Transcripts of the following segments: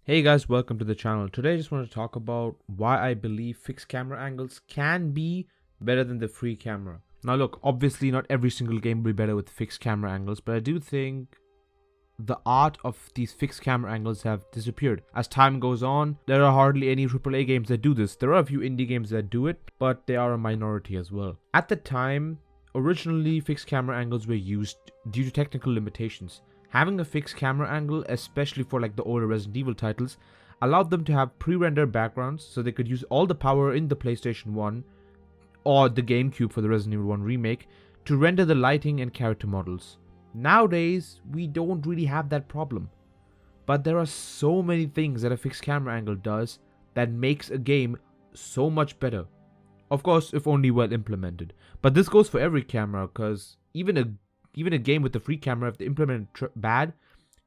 Hey guys, welcome to the channel. Today I just want to talk about why I believe fixed camera angles can be better than the free camera. Now look, obviously not every single game will be better with fixed camera angles, but I do think the art of these fixed camera angles have disappeared. As time goes on, there are hardly any AAA games that do this. There are a few indie games that do it, but they are a minority as well. At the time, originally fixed camera angles were used due to technical limitations. Having a fixed camera angle, especially for like the older Resident Evil titles, allowed them to have pre-rendered backgrounds so they could use all the power in the PlayStation 1 or the GameCube for the Resident Evil 1 remake to render the lighting and character models. Nowadays, we don't really have that problem. But there are so many things that a fixed camera angle does that makes a game so much better. Of course, if only well implemented. But this goes for every camera, because even a game with the free camera, if they implement it bad,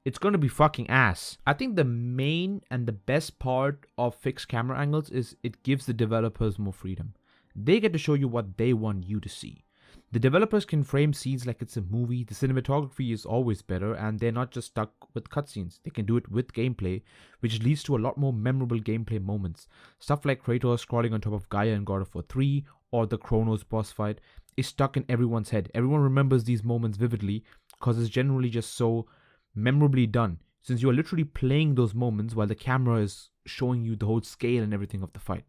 it's going to be fucking ass. I think the main and the best part of fixed camera angles is it gives the developers more freedom. They get to show you what they want you to see. The developers can frame scenes like it's a movie, the cinematography is always better, and they're not just stuck with cutscenes. They can do it with gameplay, which leads to a lot more memorable gameplay moments. Stuff like Kratos crawling on top of Gaia in God of War 3, or the Kronos boss fight, is stuck in everyone's head. Everyone remembers these moments vividly, because it's generally just so memorably done, since you are literally playing those moments while the camera is showing you the whole scale and everything of the fight.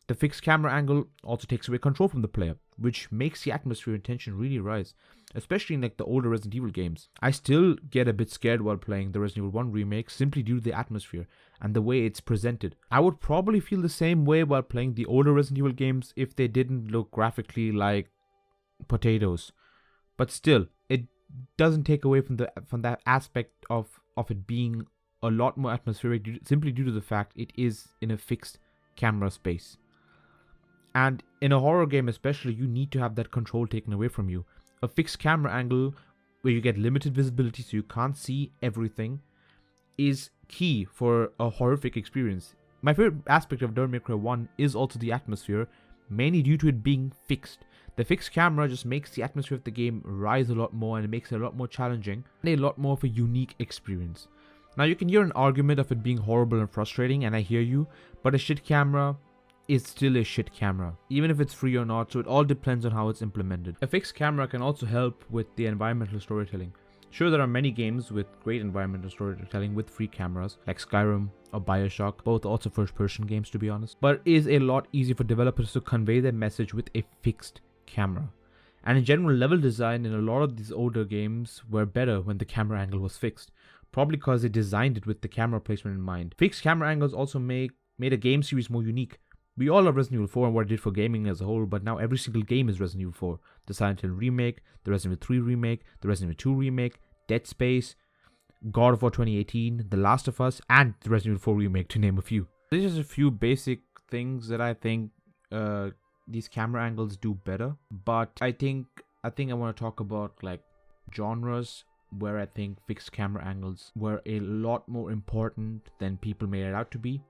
The fixed camera angle also takes away control from the player, which makes the atmosphere and tension really rise, especially in like the older Resident Evil games. I still get a bit scared while playing the Resident Evil 1 remake simply due to the atmosphere and the way it's presented. I would probably feel the same way while playing the older Resident Evil games if they didn't look graphically like potatoes. But still, it doesn't take away from that aspect of it being a lot more atmospheric simply due to the fact it is in a fixed camera space. And in a horror game especially, you need to have that control taken away from you. A fixed camera angle where you get limited visibility so you can't see everything is key for a horrific experience. My favorite aspect of Devil May Cry 1 is also the atmosphere, mainly due to it being fixed. The fixed camera just makes the atmosphere of the game rise a lot more, and it makes it a lot more challenging and a lot more of a unique experience. Now you can hear an argument of it being horrible and frustrating, and I hear you, but a shit camera is still a shit camera, even if it's free or not, so it all depends on how it's implemented. A fixed camera can also help with the environmental storytelling. Sure, there are many games with great environmental storytelling with free cameras, like Skyrim or Bioshock, both also first-person games to be honest, but it is a lot easier for developers to convey their message with a fixed camera. And in general, level design in a lot of these older games were better when the camera angle was fixed, probably because they designed it with the camera placement in mind. Fixed camera angles also made a game series more unique. We all love Resident Evil 4 and what it did for gaming as a whole, but now every single game is Resident Evil 4. The Silent Hill remake, the Resident Evil 3 remake, the Resident Evil 2 remake, Dead Space, God of War 2018, The Last of Us, and the Resident Evil 4 remake, to name a few. These are just a few basic things that I think these camera angles do better, but I think I want to talk about like genres where I think fixed camera angles were a lot more important than people made it out to be,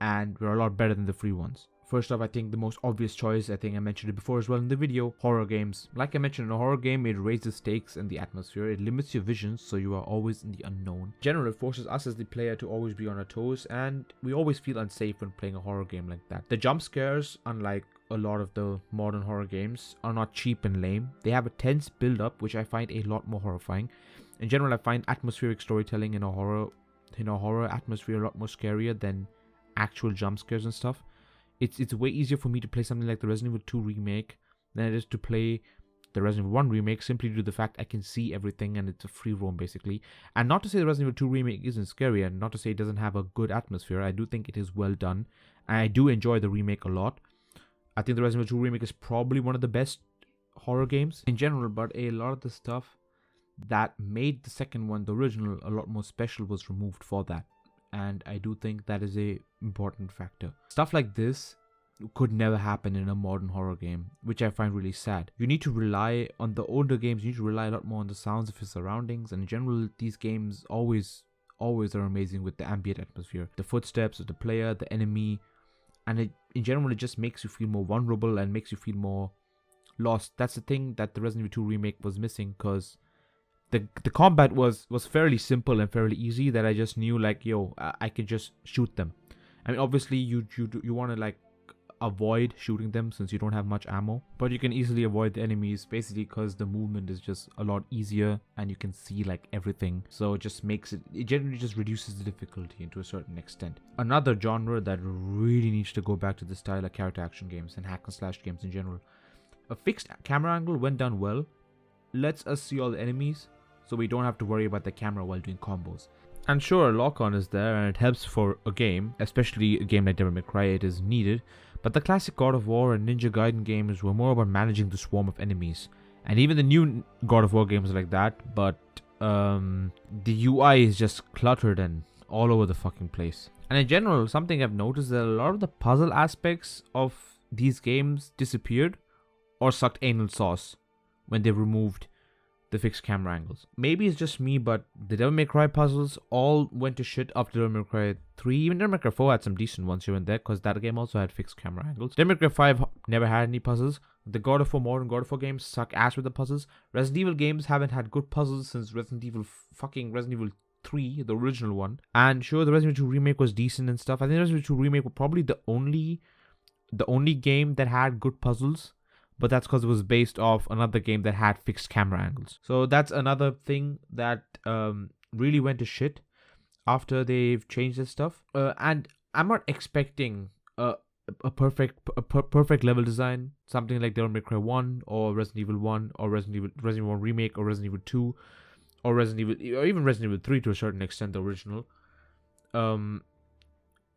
and were a lot better than the free ones. First off, I think the most obvious choice, I think I mentioned it before as well in the video, horror games. Like I mentioned, in a horror game, it raises stakes and the atmosphere. It limits your vision, so you are always in the unknown. In general, it forces us as the player to always be on our toes, and we always feel unsafe when playing a horror game like that. The jump scares, unlike a lot of the modern horror games, are not cheap and lame. They have a tense build-up, which I find a lot more horrifying. In general, I find atmospheric storytelling in a horror atmosphere a lot more scarier than actual jump scares and stuff. It's way easier for me to play something like the Resident Evil 2 remake than it is to play the Resident Evil 1 remake, simply due to the fact I can see everything and it's a free roam basically. And not to say the Resident Evil 2 remake isn't scary, and not to say it doesn't have a good atmosphere. I do think it is well done, and I do enjoy the remake a lot. I think the Resident Evil 2 remake is probably one of the best horror games in general, but a lot of the stuff that made the second one, the original, a lot more special was removed for that. And I do think that is a important factor. Stuff like this could never happen in a modern horror game, which I find really sad. You need to rely on the older games, you need to rely a lot more on the sounds of your surroundings, and in general, these games always are amazing with the ambient atmosphere. The footsteps of the player, the enemy, and in general, it just makes you feel more vulnerable and makes you feel more lost. That's the thing that the Resident Evil 2 remake was missing, because the combat was fairly simple and fairly easy, that I just knew like, yo, I could just shoot them. I mean, obviously you want to like avoid shooting them since you don't have much ammo, but you can easily avoid the enemies basically because the movement is just a lot easier and you can see like everything, so it just makes it generally just reduces the difficulty to a certain extent. Another genre that really needs to go back to the style of character action games and hack and slash games in general. A fixed camera angle, when done well, lets us see all the enemies, so we don't have to worry about the camera while doing combos. And sure, lock-on is there and it helps for a game, especially a game like Devil May Cry, it is needed. But the classic God of War and Ninja Gaiden games were more about managing the swarm of enemies. And even the new God of War games are like that, but the UI is just cluttered and all over the fucking place. And in general, something I've noticed that a lot of the puzzle aspects of these games disappeared or sucked anal sauce when they removed the fixed camera angles. Maybe it's just me, but the Devil May Cry puzzles all went to shit after Devil May Cry 3. Even Devil May Cry 4 had some decent ones here and there, because that game also had fixed camera angles. Devil May Cry 5 never had any puzzles. The God of War modern God of War games suck ass with the puzzles. Resident Evil games haven't had good puzzles since Resident Evil 3, the original one. And sure, the Resident Evil 2 remake was decent and stuff. I think Resident Evil 2 remake was probably the only game that had good puzzles. But that's because it was based off another game that had fixed camera angles. So that's another thing that really went to shit after they've changed this stuff. And I'm not expecting a perfect level design, something like Devil May Cry 1 or Resident Evil 1 or Resident Evil 1 Remake or Resident Evil 2 or even Resident Evil 3 to a certain extent, the original. I'm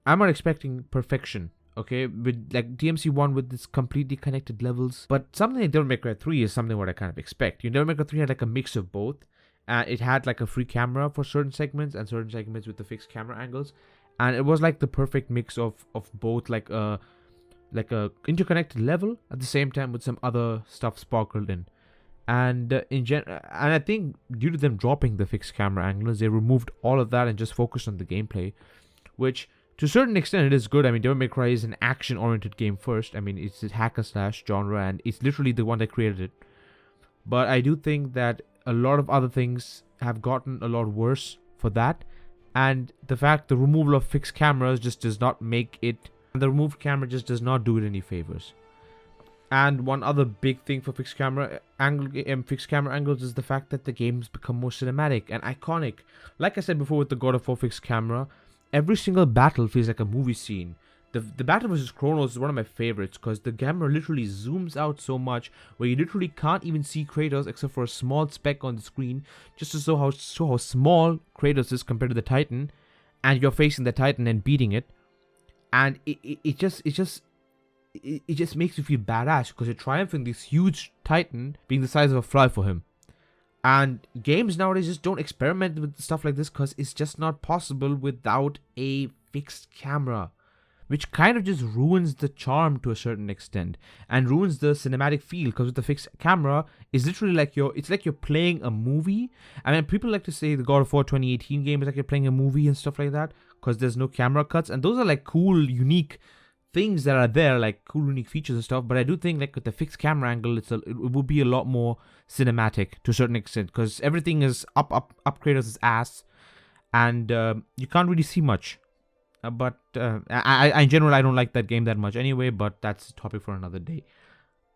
not expecting perfection. Okay, with like DMC1 with this completely connected levels, but something like Devil May Cry 3 is something what I kind of expect. Devil May Cry 3 had like a mix of both. It had like a free camera for certain segments and certain segments with the fixed camera angles, and it was like the perfect mix of both, like a interconnected level at the same time with some other stuff sparkled in. And and I think due to them dropping the fixed camera angles, they removed all of that and just focused on the gameplay, which to a certain extent it is good. I mean, Devil May Cry is an action-oriented game first. I mean, it's a hack and slash genre, and it's literally the one that created it. But I do think that a lot of other things have gotten a lot worse for that, and the fact the removal of fixed cameras just does not make it. The removed camera just does not do it any favors. And one other big thing for fixed camera angles is the fact that the games become more cinematic and iconic. Like I said before with the God of War fixed camera, every single battle feels like a movie scene. The battle versus Kronos is one of my favorites because the camera literally zooms out so much where you literally can't even see Kratos except for a small speck on the screen, just to show how small Kratos is compared to the Titan, and you're facing the Titan and beating it, and it just makes you feel badass because you're triumphing this huge Titan being the size of a fly for him. And games nowadays just don't experiment with stuff like this because it's just not possible without a fixed camera, which kind of just ruins the charm to a certain extent and ruins the cinematic feel, because with the fixed camera, it's literally like you're playing a movie. I mean, people like to say the God of War 2018 game is like you're playing a movie and stuff like that because there's no camera cuts, and those are like cool, unique things that are there, like cool unique features and stuff. But I do think like with the fixed camera angle, it will be a lot more cinematic to a certain extent because everything is up Kratos' ass, and you can't really see much. But I in general, I don't like that game that much anyway, but that's a topic for another day.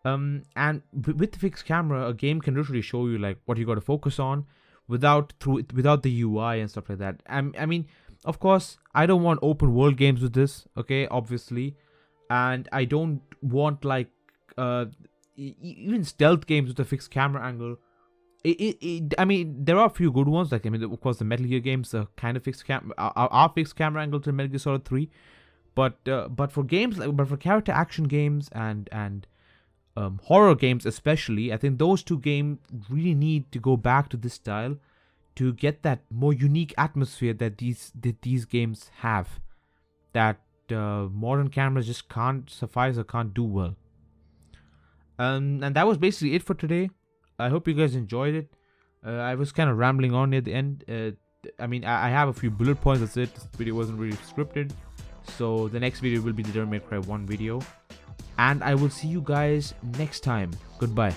And with the fixed camera, a game can literally show you like what you got to focus on without the UI and stuff like that. I mean, of course, I don't want open world games with this, okay, obviously. And I don't want like even stealth games with a fixed camera angle. I mean, there are a few good ones. Like, I mean, of course, the Metal Gear games are kind of fixed fixed camera angle to Metal Gear Solid 3. But for games for character action games and horror games especially, I think those two games really need to go back to this style to get that more unique atmosphere that these games have, that modern cameras just can't suffice or can't do well. And that was basically it for today. I hope you guys enjoyed it. I was kind of rambling on near the end. I mean, I have a few bullet points. That's it. This video wasn't really scripted. So the next video will be the Devil May Cry 1 video. And I will see you guys next time. Goodbye.